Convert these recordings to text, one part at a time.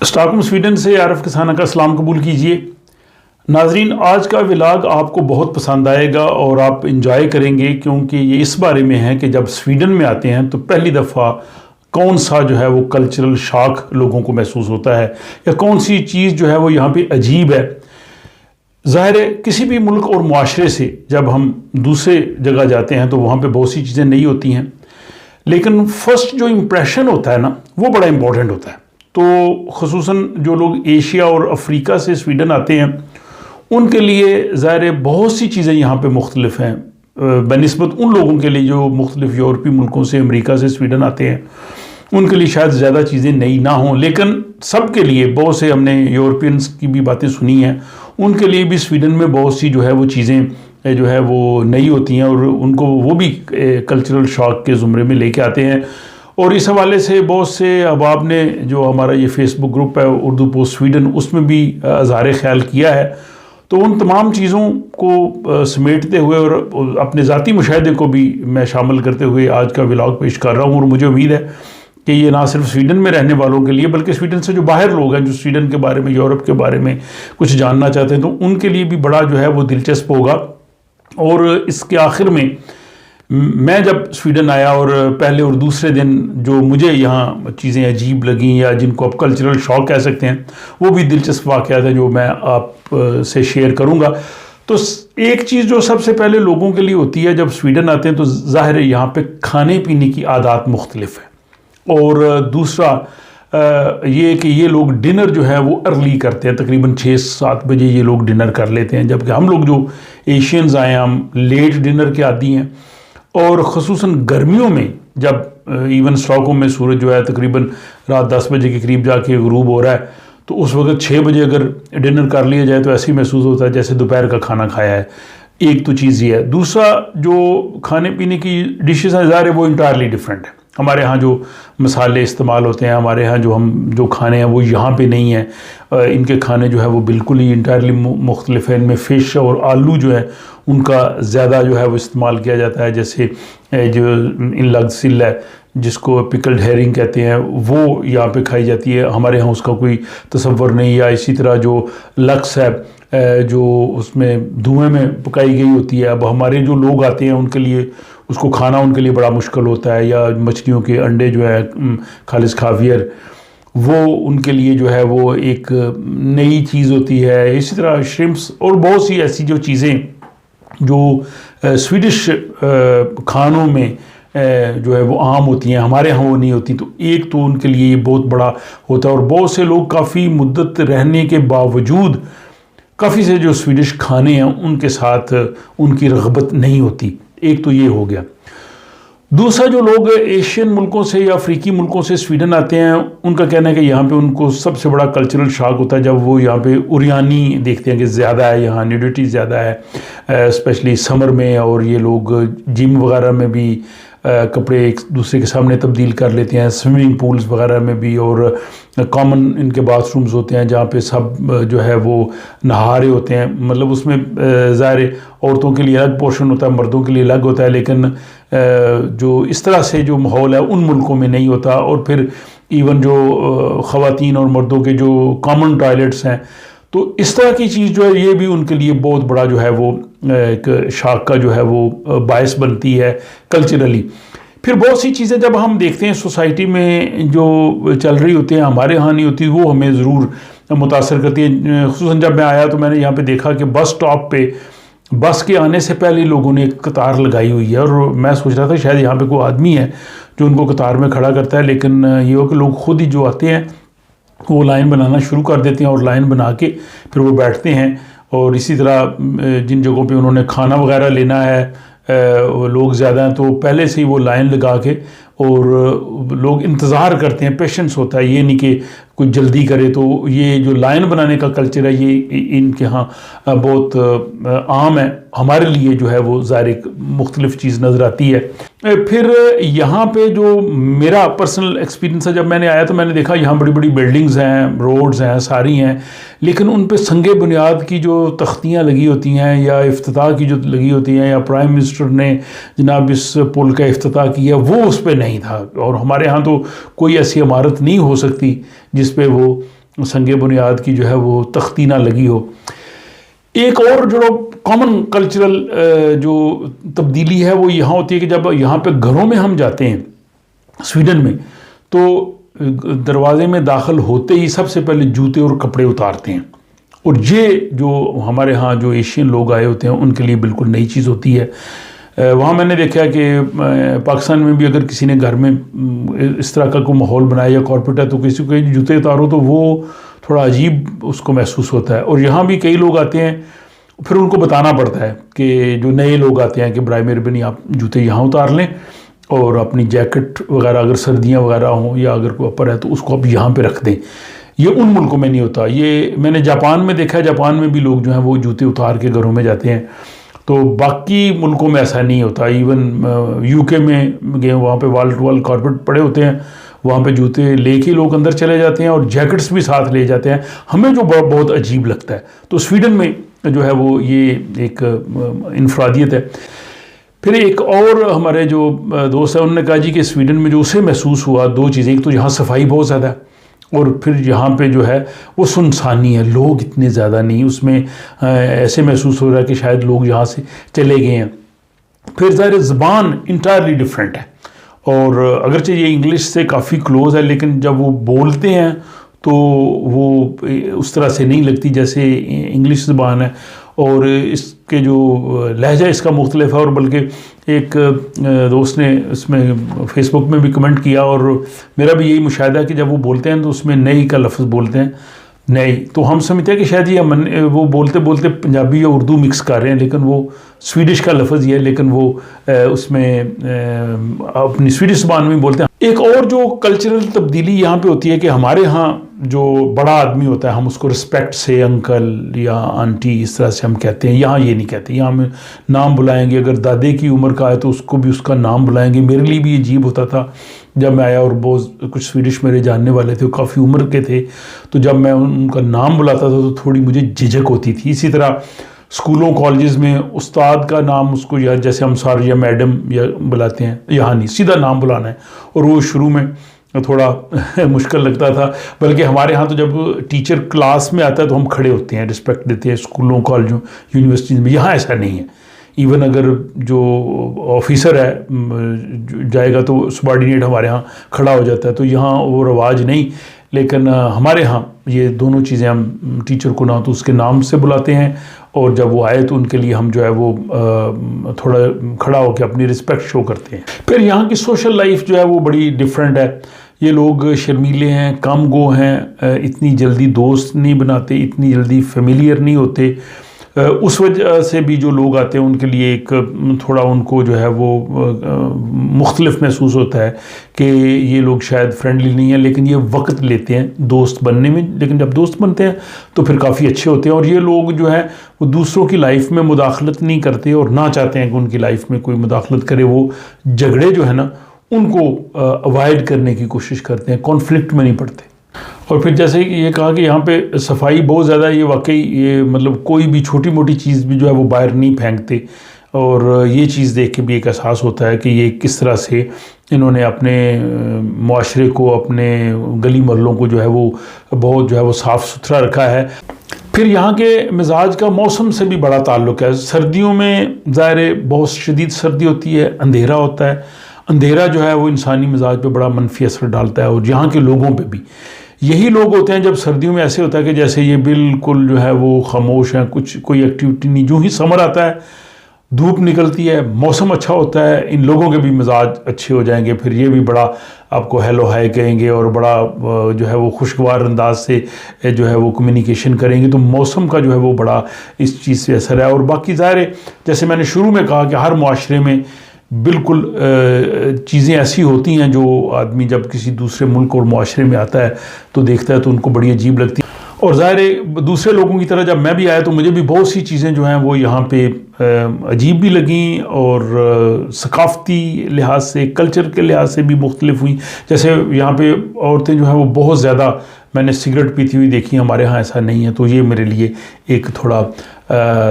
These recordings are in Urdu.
اسٹاکہولم سویڈن سے عارف کسانہ کا سلام قبول کیجیے۔ ناظرین، آج کا ولاگ آپ کو بہت پسند آئے گا اور آپ انجوائے کریں گے، کیونکہ یہ اس بارے میں ہے کہ جب سویڈن میں آتے ہیں تو پہلی دفعہ کون سا جو ہے وہ کلچرل شاک لوگوں کو محسوس ہوتا ہے، یا کون سی چیز جو ہے وہ یہاں پہ عجیب ہے۔ ظاہر ہے کسی بھی ملک اور معاشرے سے جب ہم دوسرے جگہ جاتے ہیں تو وہاں پہ بہت سی چیزیں نئی ہوتی ہیں، لیکن فرسٹ جو امپریشن ہوتا ہے نا، وہ بڑا امپورٹنٹ ہوتا ہے۔ تو خصوصاً جو لوگ ایشیا اور افریقہ سے سویڈن آتے ہیں ان کے لیے ظاہر بہت سی چیزیں یہاں پہ مختلف ہیں بنسبت ان لوگوں کے لیے جو مختلف یورپی ملکوں سے، امریکہ سے سویڈن آتے ہیں۔ ان کے لیے شاید زیادہ چیزیں نئی نہ ہوں، لیکن سب کے لیے بہت سے، ہم نے یورپینس کی بھی باتیں سنی ہیں، ان کے لیے بھی سویڈن میں بہت سی جو ہے وہ چیزیں جو ہے وہ نئی ہوتی ہیں، اور ان کو وہ بھی کلچرل شاک کے زمرے میں لے کے آتے ہیں۔ اور اس حوالے سے بہت سے احباب نے جو ہمارا یہ فیس بک گروپ ہے اردو پوسٹ سویڈن، اس میں بھی اظہار خیال کیا ہے۔ تو ان تمام چیزوں کو سمیٹتے ہوئے اور اپنے ذاتی مشاہدے کو بھی میں شامل کرتے ہوئے آج کا ولاگ پیش کر رہا ہوں، اور مجھے امید ہے کہ یہ نہ صرف سویڈن میں رہنے والوں کے لیے بلکہ سویڈن سے جو باہر لوگ ہیں جو سویڈن کے بارے میں، یورپ کے بارے میں کچھ جاننا چاہتے ہیں، تو ان کے لیے بھی بڑا جو ہے وہ دلچسپ ہوگا۔ اور اس کے آخر میں میں جب سویڈن آیا اور پہلے اور دوسرے دن جو مجھے یہاں چیزیں عجیب لگیں یا جن کو آپ کلچرل شاک کہہ سکتے ہیں، وہ بھی دلچسپ واقعات ہیں جو میں آپ سے شیئر کروں گا۔ تو ایک چیز جو سب سے پہلے لوگوں کے لیے ہوتی ہے جب سویڈن آتے ہیں، تو ظاہر ہے یہاں پہ کھانے پینے کی عادات مختلف ہیں، اور دوسرا یہ کہ یہ لوگ ڈنر جو ہے وہ ارلی کرتے ہیں، تقریباً 6-7 بجے یہ لوگ ڈنر کر لیتے ہیں، جبکہ ہم لوگ جو ایشینز آئے ہیں ہم لیٹ ڈنر کے عادی ہیں۔ اور خصوصاً گرمیوں میں جب ایون اسٹاکہولم میں سورج جو ہے تقریباً رات 10 بجے کے قریب جا کے غروب ہو رہا ہے، تو اس وقت 6 بجے اگر ڈنر کر لیا جائے تو ایسے ہی محسوس ہوتا ہے جیسے دوپہر کا کھانا کھایا ہے۔ ایک تو چیز یہ ہے۔ دوسرا جو کھانے پینے کی ڈشز ہیں ظاہر ہے وہ انٹائرلی ڈفرینٹ ہے۔ ہمارے ہاں جو مسالے استعمال ہوتے ہیں، ہمارے ہاں جو کھانے ہیں وہ یہاں پہ نہیں ہیں۔ ان کے کھانے جو ہے وہ بالکل ہی انٹائرلی مختلف ہے۔ ان میں فش اور آلو جو ہے ان کا زیادہ جو ہے وہ استعمال کیا جاتا ہے، جیسے جو ان لگ سل ہے جس کو پکلڈ ہیرنگ کہتے ہیں، وہ یہاں پہ کھائی جاتی ہے۔ ہمارے ہاں اس کا کوئی تصور نہیں۔ یا اسی طرح جو لکس ہے جو اس میں دھوئیں میں پکائی گئی ہوتی ہے، اب ہمارے جو لوگ آتے ہیں ان کے لیے اس کو کھانا ان کے لیے بڑا مشکل ہوتا ہے۔ یا مچھلیوں کے انڈے جو ہے خالص خاویئر، وہ ان کے لیے جو ہے وہ ایک نئی چیز ہوتی ہے۔ اسی طرح شرمپس اور بہت سی ایسی جو چیزیں جو سویڈش کھانوں میں جو ہے وہ عام ہوتی ہیں، ہمارے ہاں وہ نہیں ہوتی۔ تو ایک تو ان کے لیے یہ بہت بڑا ہوتا ہے، اور بہت سے لوگ کافی مدت رہنے کے باوجود کافی سے جو سویڈش کھانے ہیں ان کے ساتھ ان کی رغبت نہیں ہوتی۔ ایک تو یہ ہو گیا۔ دوسرا جو لوگ ایشین ملکوں سے یا افریقی ملکوں سے سویڈن آتے ہیں ان کا کہنا ہے کہ یہاں پہ ان کو سب سے بڑا کلچرل شاک ہوتا ہے جب وہ یہاں پہ اوریانی دیکھتے ہیں کہ زیادہ ہے، یہاں نیوڈیٹی زیادہ ہے، اسپیشلی سمر میں۔ اور یہ لوگ جم وغیرہ میں بھی کپڑے ایک دوسرے کے سامنے تبدیل کر لیتے ہیں، سوئمنگ پولز وغیرہ میں بھی، اور کامن ان کے باتھ رومز ہوتے ہیں جہاں پہ سب جو ہے وہ نہا رہے ہوتے ہیں۔ مطلب اس میں ظاہر عورتوں کے لیے الگ پورشن ہوتا ہے، مردوں کے لیے الگ ہوتا ہے، لیکن جو اس طرح سے جو ماحول ہے ان ملکوں میں نہیں ہوتا۔ اور پھر ایون جو خواتین اور مردوں کے جو کامن ٹوائلٹس ہیں، تو اس طرح کی چیز جو ہے یہ بھی ان کے لیے بہت بڑا جو ہے وہ ایک شاک کا جو ہے وہ باعث بنتی ہے کلچرلی۔ پھر بہت سی چیزیں جب ہم دیکھتے ہیں سوسائٹی میں جو چل رہی ہوتی ہیں، ہمارے ہاں نہیں ہوتی، وہ ہمیں ضرور متاثر کرتی ہیں۔ خصوصاً جب میں آیا تو میں نے یہاں پہ دیکھا کہ بس سٹاپ پہ بس کے آنے سے پہلے لوگوں نے ایک قطار لگائی ہوئی ہے، اور میں سوچ رہا تھا شاید یہاں پہ کوئی آدمی ہے جو ان کو قطار میں کھڑا کرتا ہے، لیکن یہ ہو کہ لوگ خود ہی جو آتے ہیں وہ لائن بنانا شروع کر دیتے ہیں، اور لائن بنا کے پھر وہ بیٹھتے ہیں۔ اور اسی طرح جن جگہوں پہ انہوں نے کھانا وغیرہ لینا ہے لوگ زیادہ ہیں تو پہلے سے ہی وہ لائن لگا کے اور لوگ انتظار کرتے ہیں، پیشنس ہوتا ہے، یہ نہیں کہ کوئی جلدی کرے۔ تو یہ جو لائن بنانے کا کلچر ہے یہ ان کے ہاں بہت عام ہے، ہمارے لیے جو ہے وہ ظاہر ایک مختلف چیز نظر آتی ہے۔ پھر یہاں پہ جو میرا پرسنل ایکسپیرینس ہے، جب میں نے آیا تو میں نے دیکھا یہاں بڑی بڑی بلڈنگز ہیں، روڈز ہیں، ساری ہیں، لیکن ان پہ سنگ بنیاد کی جو تختیاں لگی ہوتی ہیں یا افتتاح کی جو لگی ہوتی ہیں، یا پرائم منسٹر نے جناب اس پل کا افتتاح کیا، وہ اس پہ نہیں تھا۔ اور ہمارے ہاں تو کوئی ایسی عمارت نہیں ہو سکتی جس پہ وہ سنگ بنیاد کی جو ہے وہ تختی نہ لگی ہو. ایک اور جو کامن کلچرل جو تبدیلی ہے وہ یہاں ہوتی ہے کہ جب یہاں پہ گھروں میں ہم جاتے ہیں سویڈن میں تو دروازے میں داخل ہوتے ہی سب سے پہلے جوتے اور کپڑے اتارتے ہیں. اور یہ جو ہمارے ہاں جو ایشین لوگ آئے ہوتے ہیں ان کے لیے بالکل نئی چیز ہوتی ہے. وہاں میں نے دیکھا کہ پاکستان میں بھی اگر کسی نے گھر میں اس طرح کا کوئی ماحول بنایا یا کارپیٹ ہے تو کسی کو جوتے اتارو تو وہ تھوڑا عجیب اس کو محسوس ہوتا ہے. اور یہاں بھی کئی لوگ آتے ہیں پھر ان کو بتانا پڑتا ہے کہ جو نئے لوگ آتے ہیں کہ برائے مہربانی آپ جوتے یہاں اتار لیں اور اپنی جیکٹ وغیرہ اگر سردیاں وغیرہ ہوں یا اگر کوئی اپر ہے تو اس کو آپ یہاں پہ رکھ دیں. یہ ان ملکوں میں نہیں ہوتا. یہ میں نے جاپان میں دیکھا ہے, جاپان میں بھی لوگ جو ہیں وہ جوتے اتار کے گھروں میں جاتے ہیں. تو باقی ملکوں میں ایسا نہیں ہوتا. ایون یو کے میں گئے وہاں پہ وال ٹو وال کارپیٹ پڑے ہوتے ہیں, وہاں پہ جوتے لے کے لوگ اندر چلے جاتے ہیں اور جیکٹس بھی ساتھ لے جاتے ہیں, ہمیں جو بہت عجیب لگتا ہے. تو سویڈن میں جو ہے وہ یہ ایک انفرادیت ہے. پھر ایک اور ہمارے جو دوست ہیں انہوں نے کہا جی کہ سویڈن میں جو اسے محسوس ہوا دو چیزیں, ایک تو یہاں صفائی بہت زیادہ ہے اور پھر یہاں پہ جو ہے وہ سنسانی ہے, لوگ اتنے زیادہ نہیں. اس میں ایسے محسوس ہو رہا ہے کہ شاید لوگ یہاں سے چلے گئے ہیں. پھر ظاہر زبان انٹائرلی ڈفرینٹ ہے اور اگرچہ یہ انگلش سے کافی کلوز ہے لیکن جب وہ بولتے ہیں تو وہ اس طرح سے نہیں لگتی جیسے انگلش زبان ہے. اور اس کے جو لہجہ اس کا مختلف ہے. اور بلکہ ایک دوست نے اس میں فیس بک میں بھی کمنٹ کیا اور میرا بھی یہی مشاہدہ ہے کہ جب وہ بولتے ہیں تو اس میں نئی کا لفظ بولتے ہیں, نئی. تو ہم سمجھتے ہیں کہ شاید یہ وہ بولتے بولتے پنجابی یا اردو مکس کر رہے ہیں لیکن وہ سویڈش کا لفظ یہ ہے لیکن وہ اس میں اپنی سویڈش زبان میں بولتے ہیں. ایک اور جو کلچرل تبدیلی یہاں پہ ہوتی ہے کہ ہمارے ہاں جو بڑا آدمی ہوتا ہے ہم اس کو رسپیکٹ سے انکل یا آنٹی اس طرح سے ہم کہتے ہیں. یہاں یہ نہیں کہتے, یہاں ہم نام بلائیں گے. اگر دادے کی عمر کا ہے تو اس کو بھی اس کا نام بلائیں گے. میرے لیے بھی عجیب ہوتا تھا جب میں آیا اور بہت کچھ سویڈش میرے جاننے والے تھے, وہ کافی عمر کے تھے, تو جب میں ان کا نام بلاتا تھا تو تھوڑی مجھے جھجک ہوتی تھی. اسی طرح اسکولوں کالجز میں استاد کا نام اس کو یا جیسے ہم سر یا میڈم یا بلاتے ہیں, یہاں نہیں, سیدھا نام بلانا ہے. اور وہ شروع میں تھوڑا مشکل لگتا تھا. بلکہ ہمارے ہاں تو جب ٹیچر کلاس میں آتا ہے تو ہم کھڑے ہوتے ہیں, رسپیکٹ دیتے ہیں اسکولوں کالجوں یونیورسٹیز میں. یہاں ایسا نہیں ہے. ایون اگر جو آفیسر ہے جائے گا تو سبارڈینیٹ ہمارے ہاں کھڑا ہو جاتا ہے, تو یہاں وہ رواج نہیں. لیکن ہمارے ہاں یہ دونوں چیزیں, ہم ٹیچر کو نہ تو اس کے نام سے بلاتے ہیں اور جب وہ آئے تو ان کے لیے ہم جو ہے وہ تھوڑا کھڑا ہو کے اپنی رسپیکٹ شو کرتے ہیں. پھر یہاں کی سوشل لائف جو ہے وہ بڑی ڈیفرنٹ ہے. یہ لوگ شرمیلے ہیں, کم گو ہیں, اتنی جلدی دوست نہیں بناتے, اتنی جلدی فیملیئر نہیں ہوتے. اس وجہ سے بھی جو لوگ آتے ہیں ان کے لیے ایک تھوڑا ان کو جو ہے وہ مختلف محسوس ہوتا ہے کہ یہ لوگ شاید فرینڈلی نہیں ہیں, لیکن یہ وقت لیتے ہیں دوست بننے میں. لیکن جب دوست بنتے ہیں تو پھر کافی اچھے ہوتے ہیں. اور یہ لوگ جو ہے وہ دوسروں کی لائف میں مداخلت نہیں کرتے اور نہ چاہتے ہیں کہ ان کی لائف میں کوئی مداخلت کرے. وہ جھگڑے جو ہے نا ان کو اوائڈ کرنے کی کوشش کرتے ہیں, کانفلکٹ میں نہیں پڑتے. اور پھر جیسے کہ یہ کہا کہ یہاں پہ صفائی بہت زیادہ ہے, یہ واقعی یہ مطلب کوئی بھی چھوٹی موٹی چیز بھی جو ہے وہ باہر نہیں پھینکتے. اور یہ چیز دیکھ کے بھی ایک احساس ہوتا ہے کہ یہ کس طرح سے انہوں نے اپنے معاشرے کو, اپنے گلی محلوں کو جو ہے وہ بہت جو ہے وہ صاف ستھرا رکھا ہے. پھر یہاں کے مزاج کا موسم سے بھی بڑا تعلق ہے. سردیوں میں ظاہر بہت شدید سردی ہوتی ہے, اندھیرا ہوتا ہے. اندھیرا جو ہے وہ انسانی مزاج پہ بڑا منفی اثر ڈالتا ہے اور یہاں کے لوگوں پہ بھی. یہی لوگ ہوتے ہیں جب سردیوں میں ایسے ہوتا ہے کہ جیسے یہ بالکل جو ہے وہ خاموش ہیں, کچھ کوئی ایکٹیویٹی نہیں. جو ہی سمر آتا ہے, دھوپ نکلتی ہے, موسم اچھا ہوتا ہے, ان لوگوں کے بھی مزاج اچھے ہو جائیں گے. پھر یہ بھی بڑا آپ کو ہیلو ہائی کہیں گے اور بڑا جو ہے وہ خوشگوار انداز سے جو ہے وہ کمیونیکیشن کریں گے. تو موسم کا جو ہے وہ بڑا اس چیز سے اثر ہے. اور باقی ظاہر ہے جیسے میں نے شروع میں کہا کہ ہر معاشرے میں بالکل چیزیں ایسی ہوتی ہیں جو آدمی جب کسی دوسرے ملک اور معاشرے میں آتا ہے تو دیکھتا ہے تو ان کو بڑی عجیب لگتی ہے. اور ظاہر ہے دوسرے لوگوں کی طرح جب میں بھی آیا تو مجھے بھی بہت سی چیزیں جو ہیں وہ یہاں پہ عجیب بھی لگیں اور ثقافتی لحاظ سے, کلچر کے لحاظ سے بھی مختلف ہوئیں. جیسے یہاں پہ عورتیں جو ہیں وہ بہت زیادہ میں نے سگریٹ پیتی ہوئی دیکھی, ہمارے ہاں ایسا نہیں ہے. تو یہ میرے لیے ایک تھوڑا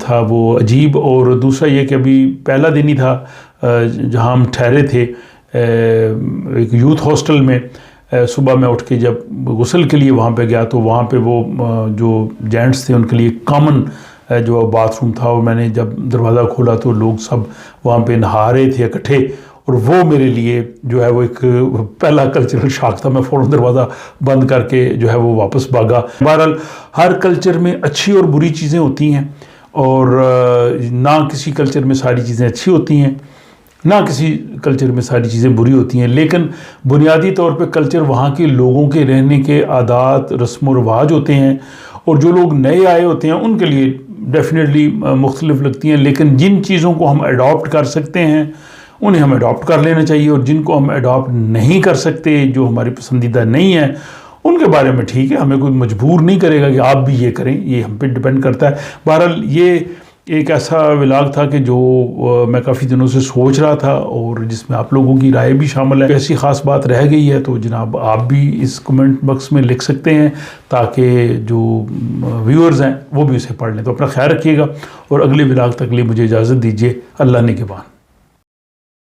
تھا وہ عجیب. اور دوسرا یہ کہ ابھی پہلا دن ہی تھا جہاں ہم ٹھہرے تھے ایک یوتھ ہاسٹل میں, صبح میں اٹھ کے جب غسل کے لیے وہاں پہ گیا تو وہاں پہ وہ جو جینٹس تھے ان کے لیے کامن جو باتھ روم تھا، اور میں نے جب دروازہ کھولا تو لوگ سب وہاں پہ نہا رہے تھے اکٹھے، اور وہ میرے لیے جو ہے وہ ایک پہلا کلچرل شاک تھا۔ میں فوراً دروازہ بند کر کے جو ہے وہ واپس بھاگا۔ بہرحال ہر کلچر میں اچھی اور بری چیزیں ہوتی ہیں، اور نہ کسی کلچر میں ساری چیزیں اچھی ہوتی ہیں، نہ کسی کلچر میں ساری چیزیں بری ہوتی ہیں، لیکن بنیادی طور پہ کلچر وہاں کے لوگوں کے رہنے کے عادات، رسم و رواج ہوتے ہیں، اور جو لوگ نئے آئے ہوتے ہیں ان کے لیے ڈیفینیٹلی مختلف لگتی ہیں، لیکن جن چیزوں کو ہم اڈاپٹ کر سکتے ہیں انہیں ہم اڈاپٹ کر لینا چاہیے، اور جن کو ہم اڈاپٹ نہیں کر سکتے، جو ہماری پسندیدہ نہیں ہیں، ان کے بارے میں ٹھیک ہے، ہمیں کوئی مجبور نہیں کرے گا کہ آپ بھی یہ کریں، یہ ہم پہ ڈیپینڈ کرتا ہے۔ بہرحال یہ ایک ایسا ولاگ تھا کہ جو میں کافی دنوں سے سوچ رہا تھا، اور جس میں آپ لوگوں کی رائے بھی شامل ہے۔ ایسی خاص بات رہ گئی ہے تو جناب آپ بھی اس کمنٹ باکس میں لکھ سکتے ہیں تاکہ جو ویورز ہیں وہ بھی اسے پڑھ لیں۔ تو اپنا خیال رکھیے گا، اور اگلے ولاگ تک لیے مجھے اجازت دیجیے۔ اللہ نگہبان۔